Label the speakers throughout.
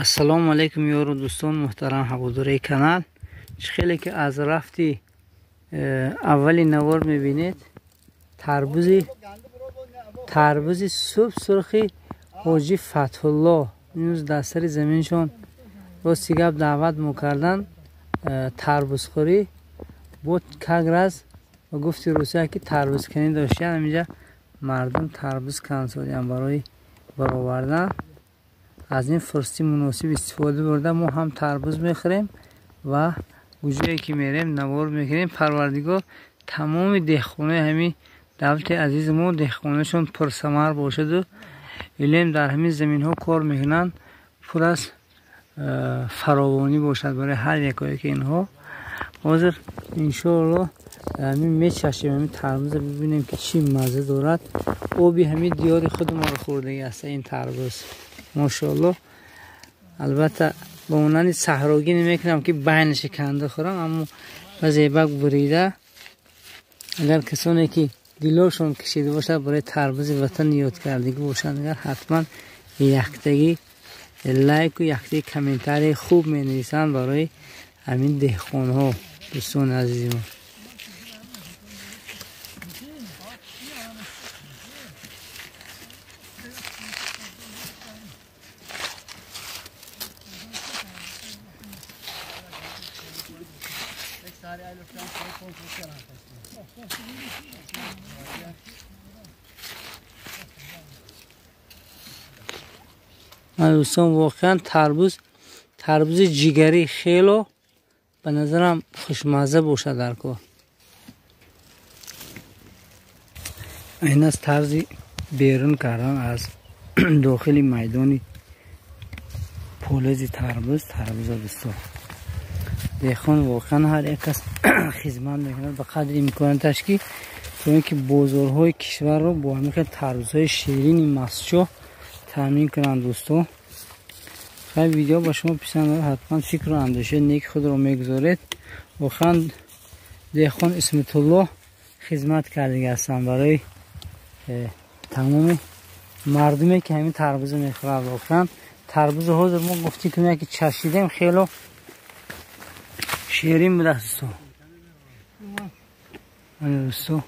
Speaker 1: السلام علیکم یارو دوستان محترم هواداری کانال. خیلی که از رفتی اولی نوار میبینید تربوزی صبح سرخی حاجی فتح الله نیوز دستری زمینشون راستی گپ دعوت میکردن تربوز خوری بود کاغرز و گفتی روسیه که تربوز کنی داشتن اینجا مردم تربوز کنسودن برای برآوردن. از این فرصتی مناسب استفاده برده ما هم تربوز میخوریم و گوجه‌ای که میریم نوار میکنیم. پروردگار تمام دهخانه همین دولت عزیز ما دهخانهشون پرثمر باشد و علم در همین زمین ها کار میکنن پر از فراوانی باشد برای هر یکایی که اینها حاضر انشاءالله همین میچشیم همین تربوز ببینیم که چی مزه دارد. آبی همین دیار خود ما رو خورده است این تربوز ماشاءالله. البته با اونانی صحراگی نمیکنم که بینش کنده خورم، اما و زیبک بریده اگر کسانی که دلشون کشیده باشد برای تربوز وطن یاد کردگی باشد اگر حتما یکتگی لایک و یکتگی کامنتاری خوب می نویسن برای همین دهخان ها دوستان عزیز ما. دوستان واقعا تربوز جگری خیلی به نظرم خوشمزه باشه در کار. این از طرزی بیرون کردن از داخل میدانی پولزی تربوز دوستان دیخون واقعا هر یک کس خدمت میکنه به قدر امکاناتش که تو اینکه بازارهای کشور رو با همین تربوزهای شیرین مسچو تامین کنن دوستان. خیلی ویدیو با شما پسند حتما فکر و اندیشه نیک خود رو میگذارید. واقعا دیخون اسمت الله خدمت کرده هستن برای تمام مردمی که همین تربوز میخورن. واقعا تربوز حاضر ما گفتی که چشیدیم خیلی شیرین بوده دوستو. دوستو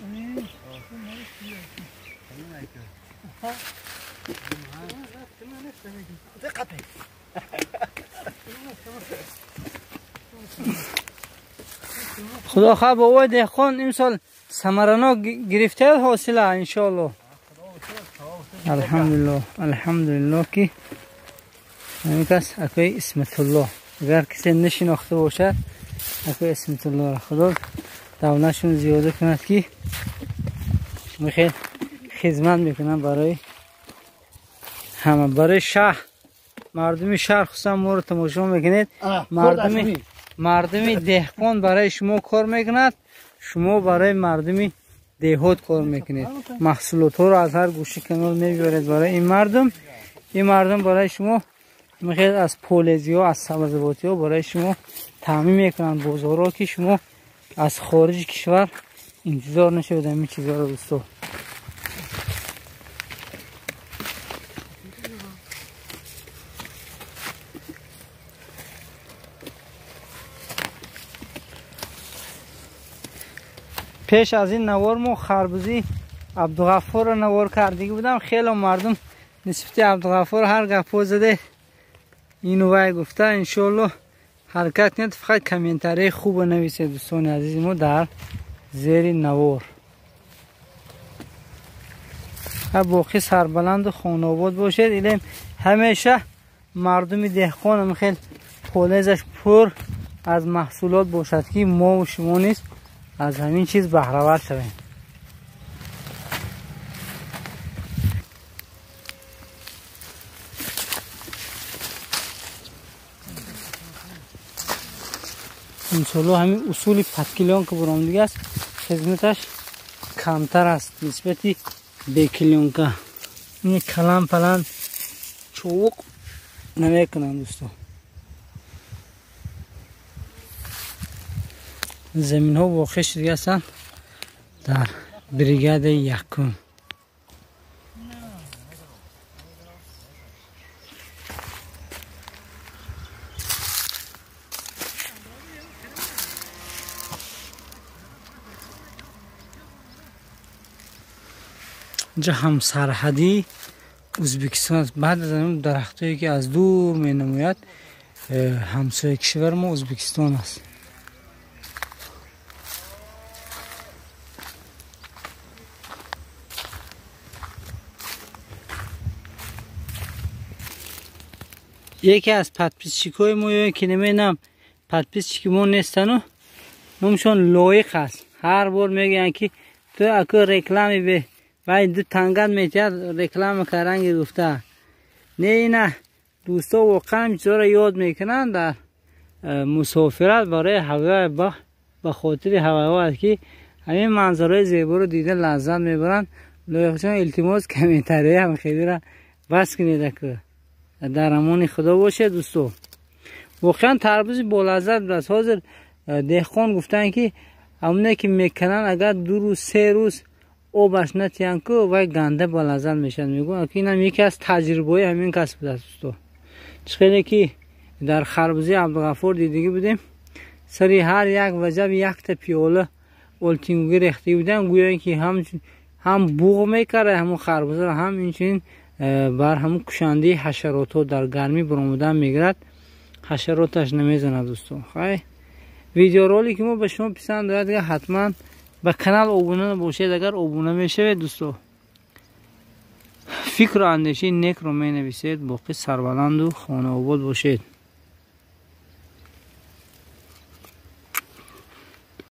Speaker 1: خدا خواه با اوی دهخان امسال ثمرنا گرفته حاصله انشاءالله. الحمدلله که همین کس اکوی اسمت الله اگر کسی نشناخته باشد اکوی اسمت الله خدا دولتشون زیاده کند که خیلی خدمت میکنن برای همه برای شهر مردمی شهر خصوصا ما رو تماشا میکنید. مردمی دهقان برای شما کار میکند، شما برای مردمی دهات کار میکنید. محصولات ها رو از هر گوشه کنار میبرید برای این مردم برای شما میخواد از پولزی ها از سبزواتی ها برای شما تامین میکنن بازارها که شما از خارج کشور انتظار نشود همین چیزا رو دوستو. پیش از این نوار ما خربوزی عبدالغفار رو نوار کردگی بودم. خیلی مردم نسبت عبدالغفار هر گپو زده اینو وای گفته. انشالله حرکت نیاد فقط کامنتاری خوب نویسه دوستان عزیز ما در زیر نوار. باقی سربلند و خانواد باشد. ایلم همیشه مردم دهقان هم خیلی پولزش پر از محصولات باشد که ما و شما نیست از همین چیز بهره‌ور شویم. انشالله همین اصول پتکلیان که برام دیگه است خدمتش کمتر است نسبتی به کلیان که این کلم پلن چوق نمیکنن دوستو. زمین ها واقع شده هستن در بریگاد یکم. اینجا هم سرحدی ازبکستان است. بعد از اون درختایی که از دور می نماید همسایه کشور ما ازبکستان است. یکی از پدپیچیکای ما که نمیدونم پدپیچیک ما نیستن نمشون لایق است. هر بار میگن که تو اکو رکلامی به وای دو تنگت میتید رکلام کرنگی گفته نه دوستا واقعا چرا یاد میکنن در مسافرت برای هوا به خاطر هوا که همین منظره زیبا رو دیده لذت میبرن. لایقشان التماس کمیتری هم خیلی را بس کنید که در امان خدا باشه دوستو. واقعا تربوز با لذت است. حاضر دهقان گفتن که همونه که میکنن اگر 2 روز 3 روز آبش نتیان که و گنده با لذت میشن. میگن که اینم یکی از تجربه همین کسب است دوستو. چخیلی که در خربوزه عبدالغفور دیدگی بودیم سری هر یک وجب یک تا پیاله التینگوی ریخته بودن گویا که هم بوغ میکره همون خربوزه را هم اینچنین بر همون کشنده حشرات در گرمی برآمدن میگرد حشراتش نمیزنه دوستو. خیلی ویدیو رولی که ما به شما پسند آید که حتما به کانال ابونه باشید. اگر ابونه میشوید دوستو فکر و اندیشه نیک رو می نویسید. باقی سربلند و خانه آباد باشید.